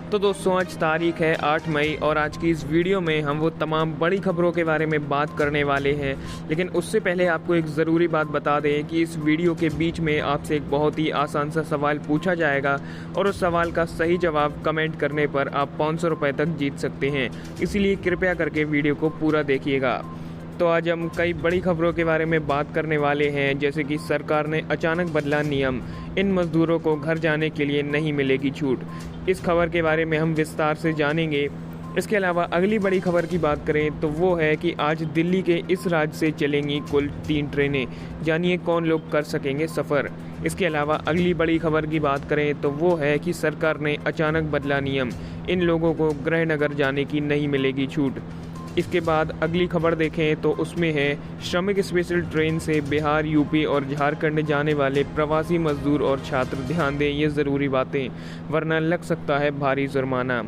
तो दोस्तों आज तारीख है 8 मई और आज की इस वीडियो में हम वो तमाम बड़ी खबरों के बारे में बात करने वाले हैं। लेकिन उससे पहले आपको एक ज़रूरी बात बता दें कि इस वीडियो के बीच में आपसे एक बहुत ही आसान सा सवाल पूछा जाएगा और उस सवाल का सही जवाब कमेंट करने पर आप 500 रुपये तक जीत सकते हैं। इसीलिए कृपया करके वीडियो को पूरा देखिएगा। तो आज हम कई बड़ी खबरों के बारे में बात करने वाले हैं, जैसे कि सरकार ने अचानक बदला नियम, इन मजदूरों को घर जाने के लिए नहीं मिलेगी छूट। इस खबर के बारे में हम विस्तार से जानेंगे। इसके अलावा अगली बड़ी खबर की बात करें तो वो है कि आज दिल्ली के इस राज्य से चलेंगी कुल 3 ट्रेनें। जानिए कौन लोग कर सकेंगे सफ़र। इसके अलावा अगली बड़ी खबर की बात करें तो वो है कि सरकार ने अचानक बदला नियम, इन लोगों को गृहनगर जाने की नहीं मिलेगी छूट। इसके बाद अगली खबर देखें तो उसमें है श्रमिक स्पेशल ट्रेन से बिहार, यूपी और झारखंड जाने वाले प्रवासी मजदूर और छात्र ध्यान दें ये ज़रूरी बातें, वरना लग सकता है भारी जुर्माना।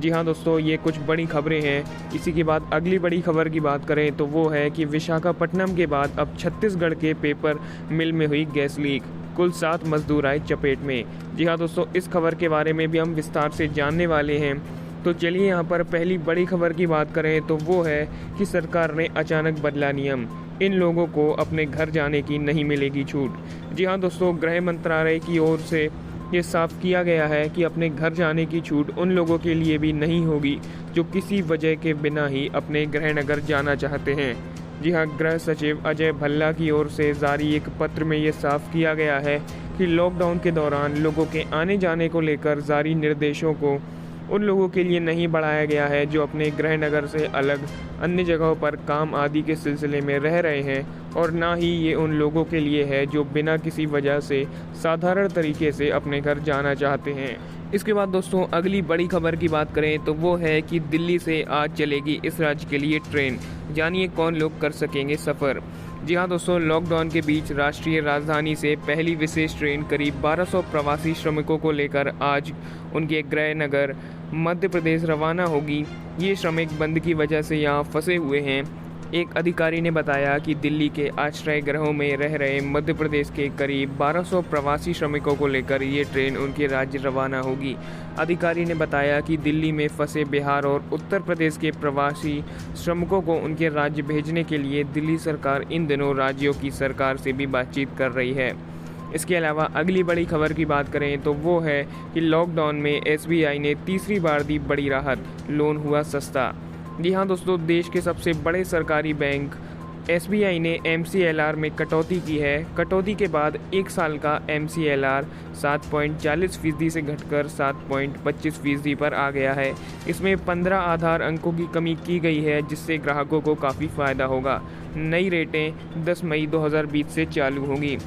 जी हाँ दोस्तों, ये कुछ बड़ी खबरें हैं। इसी के बाद अगली बड़ी खबर की बात करें तो वो है कि विशाखापट्टनम के बाद अब छत्तीसगढ़ के पेपर मिल में हुई गैस लीक, कुल 7 मजदूर आए चपेट में। जी हाँ दोस्तों, इस खबर के बारे में भी हम विस्तार से जानने वाले हैं। तो चलिए यहाँ पर पहली बड़ी खबर की बात करें तो वो है कि सरकार ने अचानक बदला नियम, इन लोगों को अपने घर जाने की नहीं मिलेगी छूट। जी हाँ दोस्तों, गृह मंत्रालय की ओर से ये साफ किया गया है कि अपने घर जाने की छूट उन लोगों के लिए भी नहीं होगी जो किसी वजह के बिना ही अपने गृहनगर जाना चाहते हैं। जी हाँ, गृह सचिव अजय भल्ला की ओर से जारी एक पत्र में ये साफ किया गया है कि लॉकडाउन के दौरान लोगों के आने जाने को लेकर जारी निर्देशों को उन लोगों के लिए नहीं बढ़ाया गया है जो अपने गृहनगर से अलग अन्य जगहों पर काम आदि के सिलसिले में रह रहे हैं, और ना ही ये उन लोगों के लिए है जो बिना किसी वजह से साधारण तरीके से अपने घर जाना चाहते हैं। इसके बाद दोस्तों अगली बड़ी खबर की बात करें तो वो है कि दिल्ली से आज चलेगी इस राज्य के लिए ट्रेन। जानिए कौन लोग कर सकेंगे सफ़र। जी हाँ दोस्तों, लॉकडाउन के बीच राष्ट्रीय राजधानी से पहली विशेष ट्रेन करीब 1200 प्रवासी श्रमिकों को लेकर आज उनके गृह नगर मध्य प्रदेश रवाना होगी। ये श्रमिक बंद की वजह से यहाँ फंसे हुए हैं। एक अधिकारी ने बताया कि दिल्ली के आश्रय गृहों में रह रहे मध्य प्रदेश के करीब 1200 प्रवासी श्रमिकों को लेकर ये ट्रेन उनके राज्य रवाना होगी। अधिकारी ने बताया कि दिल्ली में फंसे बिहार और उत्तर प्रदेश के प्रवासी श्रमिकों को उनके राज्य भेजने के लिए दिल्ली सरकार इन दिनों राज्यों की सरकार से भी बातचीत कर रही है। इसके अलावा अगली बड़ी खबर की बात करें तो वो है कि लॉकडाउन में एसबीआई ने तीसरी बार दी बड़ी राहत, लोन हुआ सस्ता। जी हाँ दोस्तों, देश के सबसे बड़े सरकारी बैंक एसबीआई ने एमसीएलआर में कटौती की है। कटौती के बाद 1 साल का एमसीएलआर 7.40% से घटकर 7.25% पर आ गया है। इसमें 15 आधार अंकों की कमी की गई है, जिससे ग्राहकों को काफ़ी फ़ायदा होगा। नई रेटें 10 मई 2020 से चालू होंगी।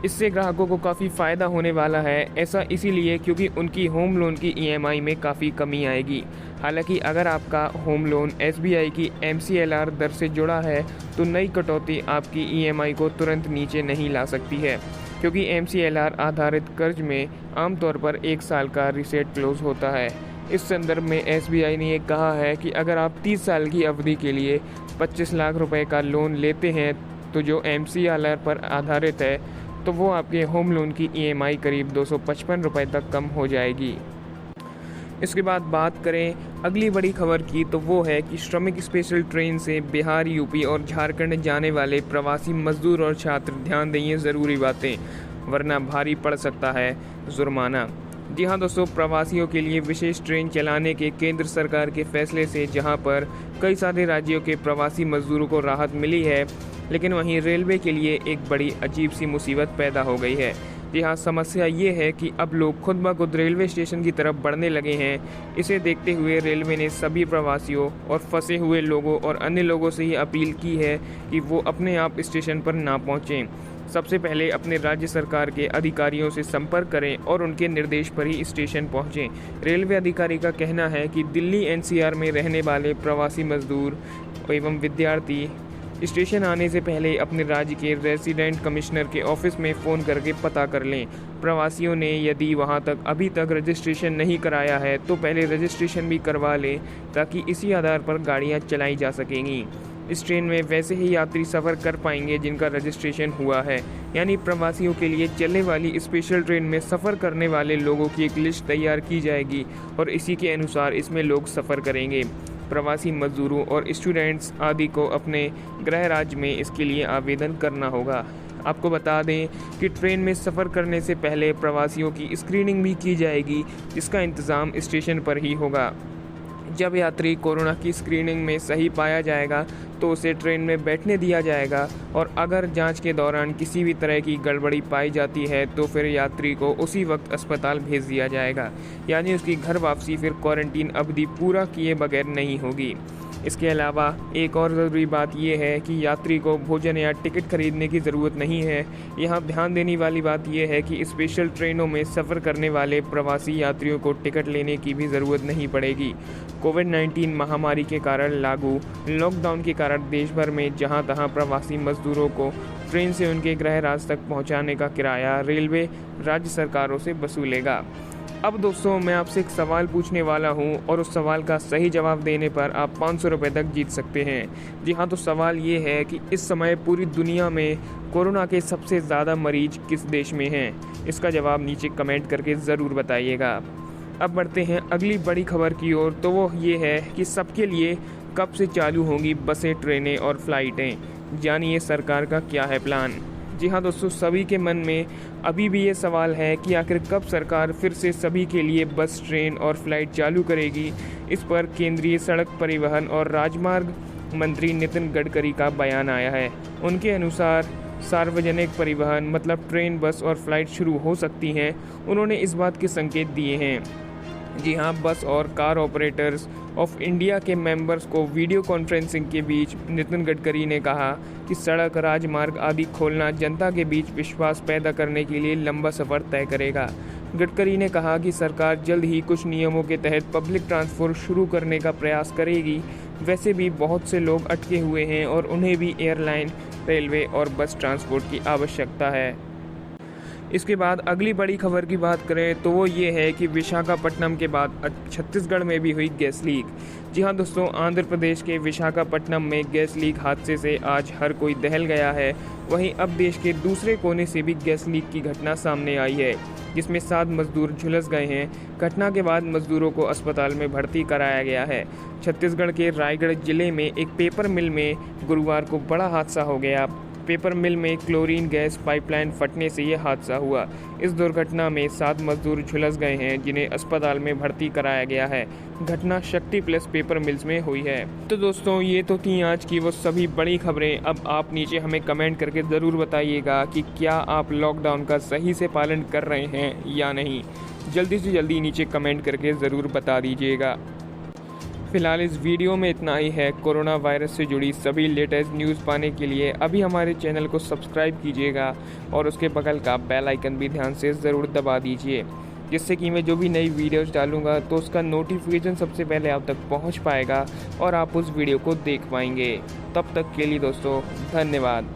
इससे ग्राहकों को काफ़ी फ़ायदा होने वाला है। ऐसा इसीलिए क्योंकि उनकी होम लोन की ईएमआई में काफ़ी कमी आएगी। हालांकि अगर आपका होम लोन एसबीआई की एमसीएलआर दर से जुड़ा है तो नई कटौती आपकी ईएमआई को तुरंत नीचे नहीं ला सकती है, क्योंकि एमसीएलआर आधारित कर्ज में आमतौर पर 1 साल का रीसेट क्लोज होता है। इस संदर्भ में एसबीआई ने ये कहा है कि अगर आप 30 साल की अवधि के लिए 25 लाख रुपए का लोन लेते हैं तो जो एमसीएलआर पर आधारित है तो वो आपके होम लोन की ईएमआई करीब 255 रुपये तक कम हो जाएगी। इसके बाद बात करें अगली बड़ी खबर की तो वो है कि श्रमिक स्पेशल ट्रेन से बिहार, यूपी और झारखंड जाने वाले प्रवासी मजदूर और छात्र ध्यान दें ये ज़रूरी बातें, वरना भारी पड़ सकता है जुर्माना। जी हाँ दोस्तों, प्रवासियों के लिए विशेष ट्रेन चलाने के केंद्र सरकार के फैसले से जहाँ पर कई सारे राज्यों के प्रवासी मजदूरों को राहत मिली है, लेकिन वहीं रेलवे के लिए एक बड़ी अजीब सी मुसीबत पैदा हो गई है। यहाँ समस्या ये है कि अब लोग खुद ब खुद रेलवे स्टेशन की तरफ बढ़ने लगे हैं। इसे देखते हुए रेलवे ने सभी प्रवासियों और फंसे हुए लोगों और अन्य लोगों से ये अपील की है कि वो अपने आप स्टेशन पर ना पहुँचें। सबसे पहले अपने राज्य सरकार के अधिकारियों से संपर्क करें और उनके निर्देश पर ही स्टेशन पहुँचें। रेलवे अधिकारी का कहना है कि दिल्ली एनसीआर में रहने वाले प्रवासी मजदूर एवं विद्यार्थी स्टेशन आने से पहले अपने राज्य के रेजिडेंट कमिश्नर के ऑफिस में फ़ोन करके पता कर लें। प्रवासियों ने यदि वहां तक अभी तक रजिस्ट्रेशन नहीं कराया है तो पहले रजिस्ट्रेशन भी करवा लें, ताकि इसी आधार पर गाड़ियां चलाई जा सकेंगी। इस ट्रेन में वैसे ही यात्री सफ़र कर पाएंगे जिनका रजिस्ट्रेशन हुआ है, यानी प्रवासियों के लिए चलने वाली स्पेशल ट्रेन में सफ़र करने वाले लोगों की एक लिस्ट तैयार की जाएगी और इसी के अनुसार इसमें लोग सफ़र करेंगे। प्रवासी मजदूरों और स्टूडेंट्स आदि को अपने गृह राज्य में इसके लिए आवेदन करना होगा। आपको बता दें कि ट्रेन में सफ़र करने से पहले प्रवासियों की स्क्रीनिंग भी की जाएगी, जिसका इंतज़ाम स्टेशन पर ही होगा। जब यात्री कोरोना की स्क्रीनिंग में सही पाया जाएगा तो उसे ट्रेन में बैठने दिया जाएगा और अगर जांच के दौरान किसी भी तरह की गड़बड़ी पाई जाती है तो फिर यात्री को उसी वक्त अस्पताल भेज दिया जाएगा, यानी उसकी घर वापसी फिर क्वारंटीन अवधि पूरा किए बगैर नहीं होगी। इसके अलावा एक और ज़रूरी बात यह है कि यात्री को भोजन या टिकट खरीदने की ज़रूरत नहीं है। यहाँ ध्यान देने वाली बात यह है कि स्पेशल ट्रेनों में सफ़र करने वाले प्रवासी यात्रियों को टिकट लेने की भी ज़रूरत नहीं पड़ेगी। कोविड-19 महामारी के कारण लागू लॉकडाउन के कारण देश भर में जहाँ तहाँ प्रवासी मजदूरों को ट्रेन से उनके गृह राज्य तक पहुँचाने का किराया रेलवे राज्य सरकारों से वसूलेगा। अब दोस्तों, मैं आपसे एक सवाल पूछने वाला हूं और उस सवाल का सही जवाब देने पर आप 500 रुपये तक जीत सकते हैं। जी हाँ, तो सवाल ये है कि इस समय पूरी दुनिया में कोरोना के सबसे ज़्यादा मरीज किस देश में हैं? इसका जवाब नीचे कमेंट करके ज़रूर बताइएगा। अब बढ़ते हैं अगली बड़ी खबर की ओर, तो वो ये है कि सबके लिए कब से चालू होंगी बसें, ट्रेनें और फ्लाइटें। जानिए सरकार का क्या है प्लान। जी हाँ दोस्तों, सभी के मन में अभी भी ये सवाल है कि आखिर कब सरकार फिर से सभी के लिए बस, ट्रेन और फ्लाइट चालू करेगी। इस पर केंद्रीय सड़क परिवहन और राजमार्ग मंत्री नितिन गडकरी का बयान आया है। उनके अनुसार सार्वजनिक परिवहन मतलब ट्रेन, बस और फ्लाइट शुरू हो सकती हैं। उन्होंने इस बात के संकेत दिए हैं। जी हाँ, बस और कार ऑपरेटर्स ऑफ इंडिया के मेंबर्स को वीडियो कॉन्फ्रेंसिंग के बीच नितिन गडकरी ने कहा कि सड़क, राजमार्ग आदि खोलना जनता के बीच विश्वास पैदा करने के लिए लंबा सफ़र तय करेगा। गडकरी ने कहा कि सरकार जल्द ही कुछ नियमों के तहत पब्लिक ट्रांसपोर्ट शुरू करने का प्रयास करेगी। वैसे भी बहुत से लोग अटके हुए हैं और उन्हें भी एयरलाइन, रेलवे और बस ट्रांसपोर्ट की आवश्यकता है। इसके बाद अगली बड़ी खबर की बात करें तो वो ये है कि विशाखापट्टनम के बाद छत्तीसगढ़ में भी हुई गैस लीक। जी हाँ दोस्तों, आंध्र प्रदेश के विशाखापट्टनम में गैस लीक हादसे से आज हर कोई दहल गया है। वहीं अब देश के दूसरे कोने से भी गैस लीक की घटना सामने आई है, जिसमें 7 मजदूर झुलस गए हैं। घटना के बाद मजदूरों को अस्पताल में भर्ती कराया गया है। छत्तीसगढ़ के रायगढ़ जिले में एक पेपर मिल में गुरुवार को बड़ा हादसा हो गया। पेपर मिल में क्लोरीन गैस पाइपलाइन फटने से यह हादसा हुआ। इस दुर्घटना में 7 मजदूर झुलस गए हैं, जिन्हें अस्पताल में भर्ती कराया गया है। घटना शक्ति प्लस पेपर मिल्स में हुई है। तो दोस्तों, ये तो थी आज की वो सभी बड़ी खबरें। अब आप नीचे हमें कमेंट करके ज़रूर बताइएगा कि क्या आप लॉकडाउन का सही से पालन कर रहे हैं या नहीं। जल्दी से जल्दी नीचे कमेंट करके ज़रूर बता दीजिएगा। फिलहाल इस वीडियो में इतना ही है। कोरोना वायरस से जुड़ी सभी लेटेस्ट न्यूज़ पाने के लिए अभी हमारे चैनल को सब्सक्राइब कीजिएगा और उसके बगल का बेल आइकन भी ध्यान से ज़रूर दबा दीजिए, जिससे कि मैं जो भी नई वीडियोस डालूंगा तो उसका नोटिफिकेशन सबसे पहले आप तक पहुंच पाएगा और आप उस वीडियो को देख पाएंगे। तब तक के लिए दोस्तों, धन्यवाद।